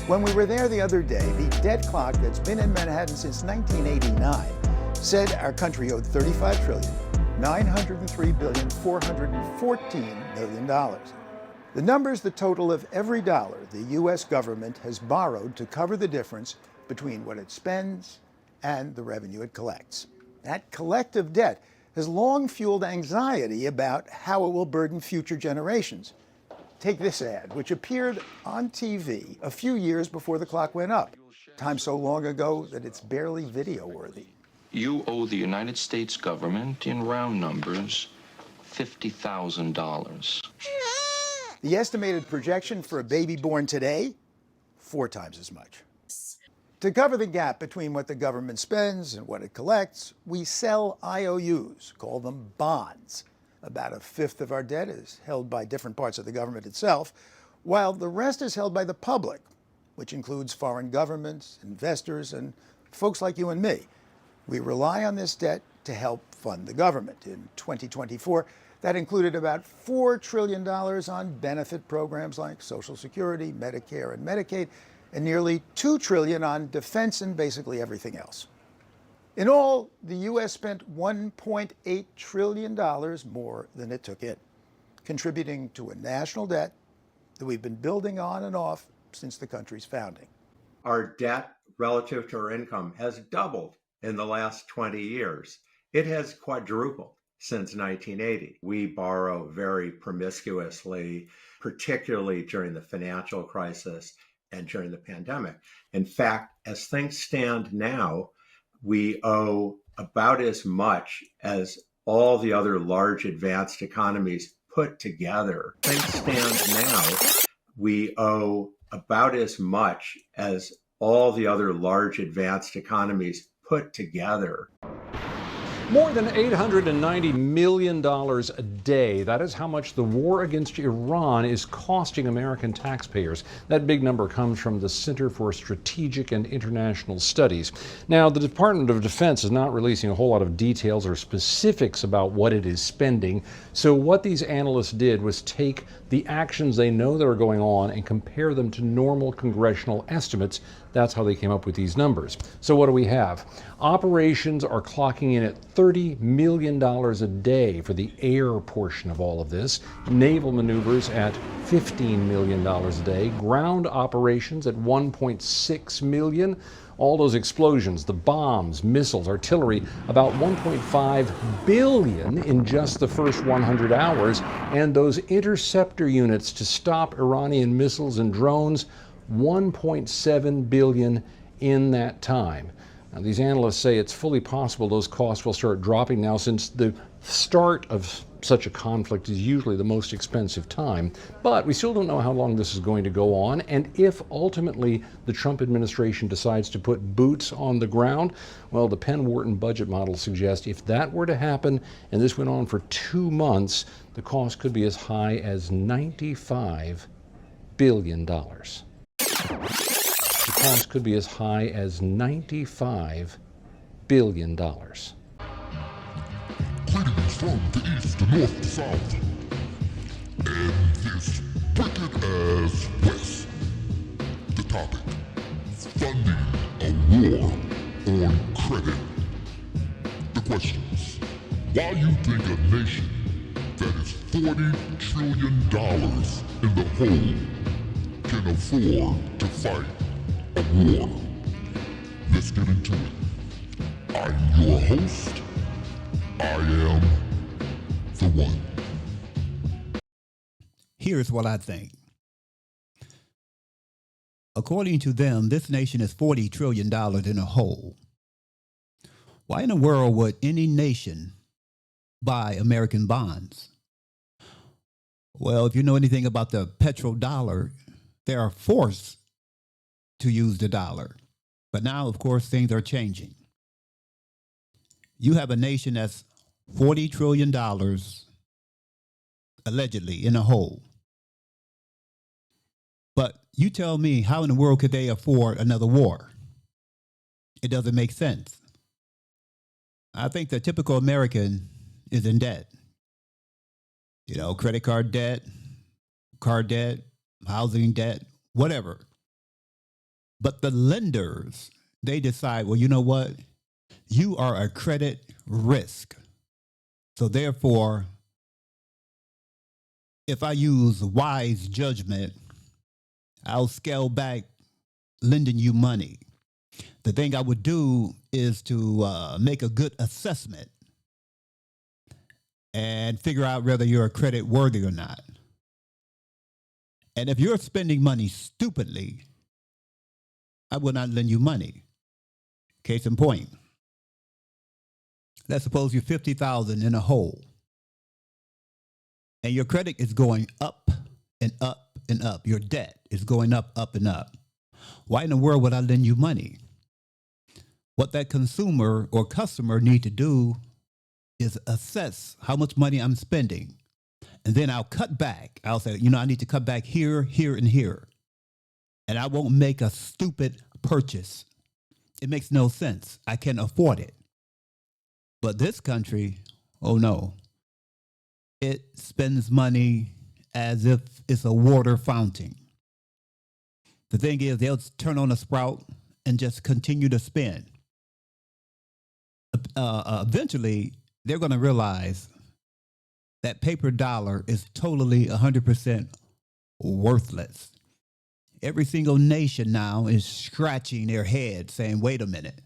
When we were there the other day, the debt clock that's been in Manhattan since 1989 said our country owed $35 trillion, $903 billion, $414 million. The number's the total of every dollar the U.S. government has borrowed to cover the difference between what it spends and the revenue it collects. That collective debt has long fueled anxiety about how it will burden future generations. Take this ad, which appeared on TV a few years before the clock went up. Time so long ago that it's barely video-worthy. You owe the United States government, in round numbers, $50,000. The estimated projection for a baby born today, 4 times as much. To cover the gap between what the government spends and what it collects, we sell IOUs, call them bonds. About a fifth of our debt is held by different parts of the government itself, while the rest is held by the public, which includes foreign governments, investors, and folks like you and me. We rely on this debt to help fund the government. In 2024, that included about $4 trillion on benefit programs like Social Security, Medicare, and Medicaid, and nearly $2 trillion on defense and basically everything else. In all, the U.S. spent $1.8 trillion more than it took in, contributing to a national debt that we've been building on and off since the country's founding. Our debt relative to our income has doubled in the last 20 years. It has quadrupled since 1980. We borrow very promiscuously, particularly during the financial crisis and during the pandemic. In fact, as things stand now, we owe about as much as all the other large advanced economies put together. Things stand now, we owe about as much as all the other large advanced economies put together. More than $890 million a day. That is how much the war against Iran is costing American taxpayers. That big number comes from the Center for Strategic and International Studies. Now, the Department of Defense is not releasing a whole lot of details or specifics about what it is spending. So what these analysts did was take the actions they know that are going on and compare them to normal congressional estimates. That's how they came up with these numbers. So what do we have? Operations are clocking in at $30 million a day for the air portion of all of this. Naval maneuvers at $15 million a day. Ground operations at $1.6 million. All those explosions, the bombs, missiles, artillery, about $1.5 billion in just the first 100 hours. And those interceptor units to stop Iranian missiles and drones, $1.7 billion in that time. Now, these analysts say it's fully possible those costs will start dropping now, since the start of such a conflict is usually the most expensive time. But we still don't know how long this is going to go on, and if ultimately the Trump administration decides to put boots on the ground. Well, the Penn Wharton budget model suggests if that were to happen and this went on for 2 months, the cost could be as high as $95 billion. The cost could be as high as $95 billion. Greetings from the east to north to south, and this wicked as west. The topic: funding a war on credit. The questions: why you think a nation that is $40 trillion in the hole can afford to fight a war? Let's get into it. I'm your host. I am the one. Here's what I think. According to them, this nation is $40 trillion in a hole. Why in the world would any nation buy American bonds? Well, if you know anything about the petrodollar, they are forced to use the dollar. But now, of course, things are changing. You have a nation that's $40 trillion allegedly in a hole. But you tell me, how in the world could they afford another war? It doesn't make sense. I think the typical American is in debt. You know, credit card debt, car debt, housing debt, whatever. But the lenders, they decide, well, you know what? You are a credit risk. So therefore, if I use wise judgment, I'll scale back lending you money. The thing I would do is to make a good assessment and figure out whether you're credit worthy or not. And if you're spending money stupidly, I will not lend you money. Case in point. Let's suppose you're $50,000 in a hole, and your credit is going up and up and up. Your debt is going up and up. Why in the world would I lend you money? What that consumer or customer need to do is assess how much money I'm spending. And then I'll cut back. I'll say, I need to cut back here, here, and here. And I won't make a stupid purchase. It makes no sense. I can't afford it. But this country, oh no, it spends money as if it's a water fountain. The thing is, they'll turn on a sprout and just continue to spend. Eventually, they're going to realize that paper dollar is totally 100% worthless. Every single nation now is scratching their head saying, wait a minute,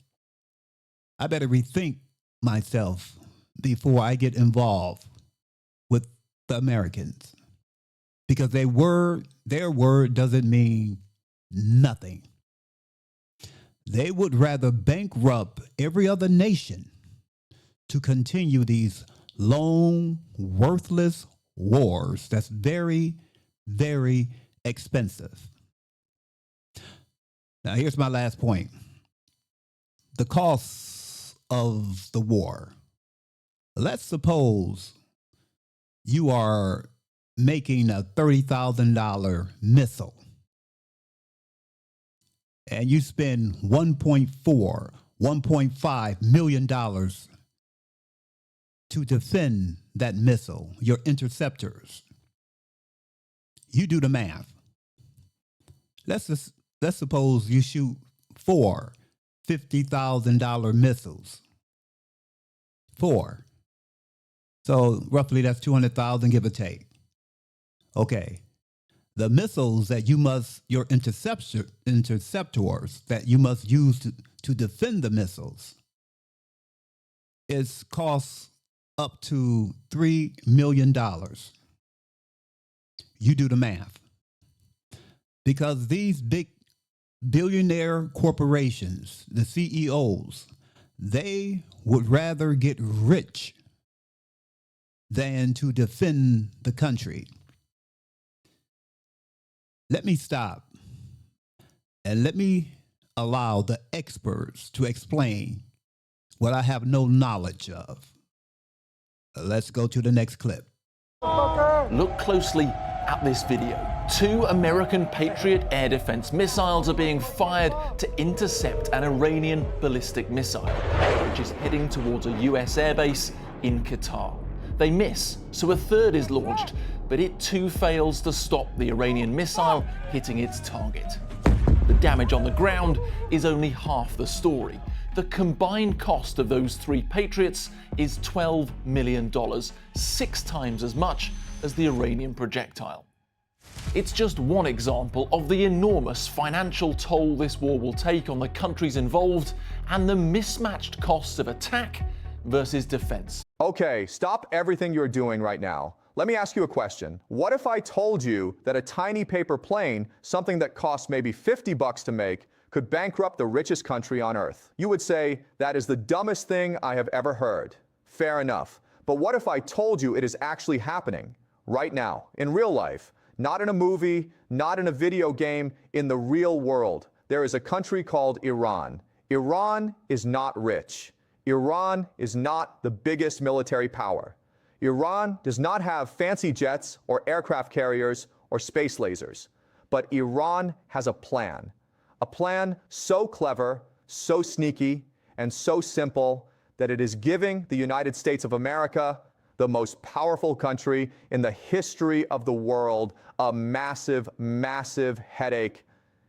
I better rethink myself before I get involved with the Americans, because their word doesn't mean nothing. They would rather bankrupt every other nation to continue these long, worthless wars that's very, very expensive. Now, here's my last point. The costs of the war. Let's suppose you are making a $30,000 missile and you spend $1.5 million to defend that missile, your interceptors. You do the math. Let's suppose you shoot 4 $50,000 missiles. 4. So roughly that's 200,000, give or take. Okay. The missiles that your interceptors that you must use to defend the missiles, it costs up to $3 million. You do the math. Because these big billionaire corporations, the CEOs, they would rather get rich than to defend the country. Let me stop and let me allow the experts to explain what I have no knowledge of. Let's go to the next clip. Look closely at this video. 2 American Patriot air defense missiles are being fired to intercept an Iranian ballistic missile, which is heading towards a US airbase in Qatar. They miss, so a third is launched, but it too fails to stop the Iranian missile hitting its target. The damage on the ground is only half the story. The combined cost of those 3 Patriots is $12 million, 6 times as much as the Iranian projectile. It's just one example of the enormous financial toll this war will take on the countries involved and the mismatched costs of attack versus defense. Okay, stop everything you're doing right now. Let me ask you a question. What if I told you that a tiny paper plane, something that costs maybe $50 to make, could bankrupt the richest country on earth? You would say, that is the dumbest thing I have ever heard. Fair enough. But what if I told you it is actually happening right now, in real life? Not in a movie, not in a video game, in the real world. There is a country called Iran. Iran is not rich. Iran is not the biggest military power. Iran does not have fancy jets or aircraft carriers or space lasers. But Iran has a plan so clever, so sneaky, and so simple that it is giving the United States of America, the most powerful country in the history of the world, a massive, massive headache.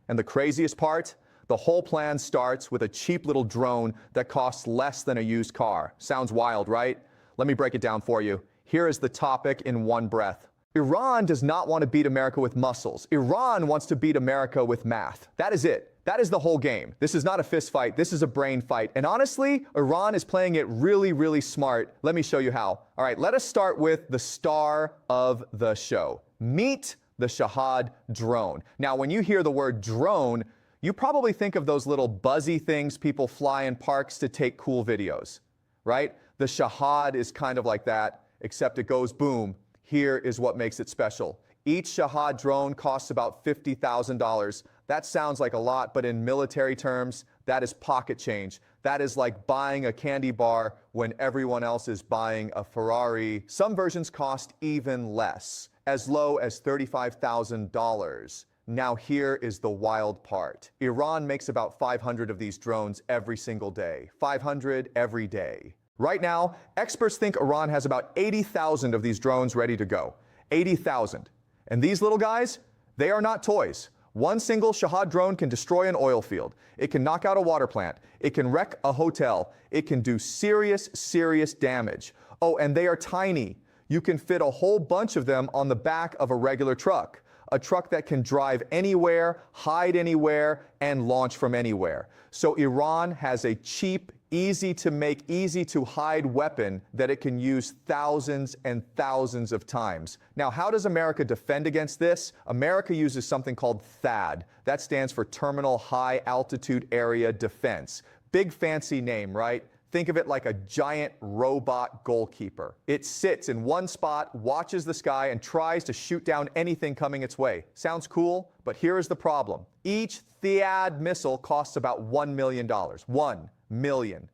And the craziest part, The whole plan starts with a cheap little drone that costs less than a used car. Sounds wild, right? Let me break it down for you. Here is the topic in one breath. Iran does not want to beat America with muscles. Iran wants to beat America with math. That is it. That is the whole game. This is not a fist fight. This is a brain fight. And honestly, Iran is playing it really, really smart. Let me show you how. All right, let us start with the star of the show. Meet the Shahad drone. Now, when you hear the word drone, you probably think of those little buzzy things people fly in parks to take cool videos, right? The Shahad is kind of like that, except it goes boom. Here is what makes it special. Each Shahad drone costs about $50,000. That sounds like a lot, but in military terms, that is pocket change. That is like buying a candy bar when everyone else is buying a Ferrari. Some versions cost even less, as low as $35,000. Now here is the wild part. Iran makes about 500 of these drones every single day. 500 every day. Right now, experts think Iran has about 80,000 of these drones ready to go. 80,000. And these little guys, they are not toys. One single Shahad drone can destroy an oil field. It can knock out a water plant. It can wreck a hotel. It can do serious, serious damage. Oh, and they are tiny. You can fit a whole bunch of them on the back of a regular truck. A truck that can drive anywhere, hide anywhere, and launch from anywhere. So Iran has a cheap, easy to make, easy to hide weapon that it can use thousands and thousands of times. Now, how does America defend against this? America uses something called THAAD. That stands for Terminal High Altitude Area Defense. Big fancy name, right? Think of it like a giant robot goalkeeper. It sits in one spot, watches the sky, and tries to shoot down anything coming its way. Sounds cool, but here is the problem. Each THAAD missile costs about $1 million. $1 million.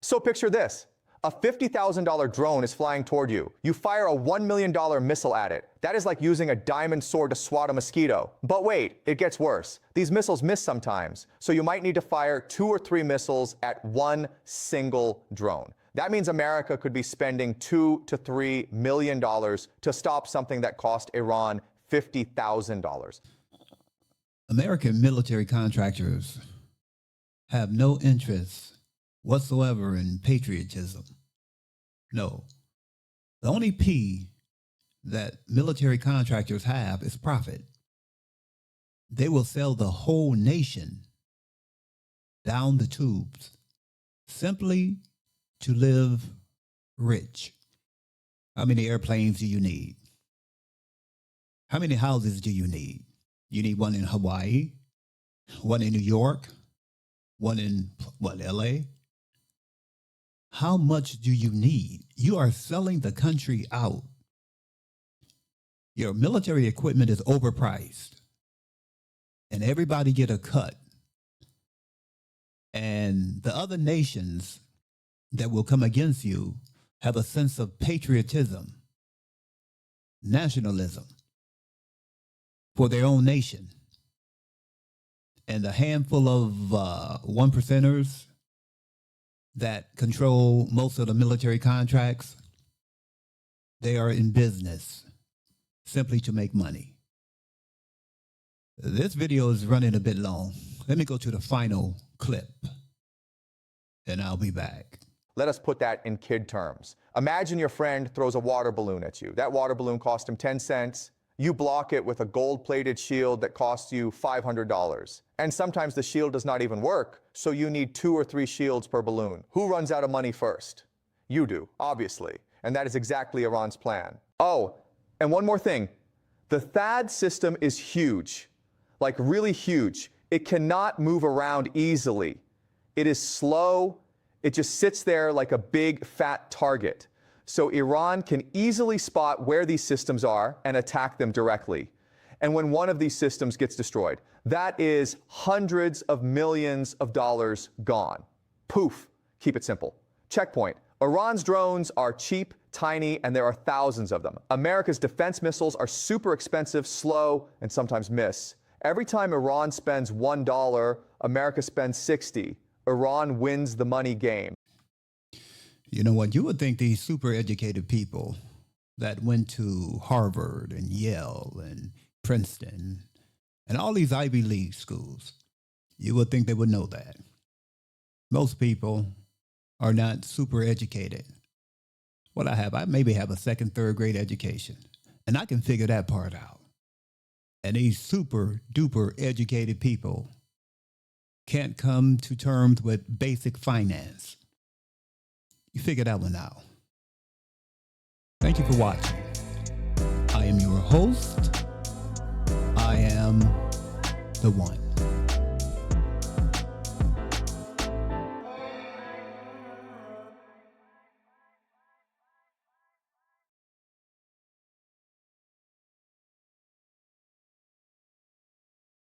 So picture this. A $50,000 drone is flying toward you. You fire a $1 million missile at it. That is like using a diamond sword to swat a mosquito. But wait, it gets worse. These missiles miss sometimes, so you might need to fire 2 or 3 missiles at one single drone. That means America could be spending $2 to $3 million to stop something that cost Iran $50,000. American military contractors have no interest whatsoever in patriotism. No. The only P that military contractors have is profit. They will sell the whole nation down the tubes simply to live rich. How many airplanes do you need? How many houses do you need? You need one in Hawaii, one in New York, one in, LA? How much do you need? You are selling the country out. Your military equipment is overpriced, and everybody get a cut. And the other nations that will come against you have a sense of patriotism, nationalism for their own nation. And a handful of one percenters that control most of the military contracts, they are in business simply to make money. This video is running a bit long. Let me go to the final clip, and I'll be back. Let us put that in kid terms. Imagine your friend throws a water balloon at you. That water balloon cost him 10 cents. You block it with a gold-plated shield that costs you $500. And sometimes the shield does not even work, so you need 2 or 3 shields per balloon. Who runs out of money first? You do, obviously. And that is exactly Iran's plan. Oh, and one more thing. The THAAD system is huge, like really huge. It cannot move around easily. It is slow. It just sits there like a big, fat target. So Iran can easily spot where these systems are and attack them directly. And when one of these systems gets destroyed, that is hundreds of millions of dollars gone. Poof. Keep it simple. Checkpoint. Iran's drones are cheap, tiny, and there are thousands of them. America's defense missiles are super expensive, slow, and sometimes miss. Every time Iran spends $1, America spends 60. Iran wins the money game. You know what? You would think these super educated people that went to Harvard and Yale and Princeton and all these Ivy League schools, You would think they would know that. Most people are not super educated. What I maybe have a second, third grade education, and I can figure that part out. And these super duper educated people can't come to terms with basic finance. You figure that one out. Thank you for watching. I am your host. I am the one.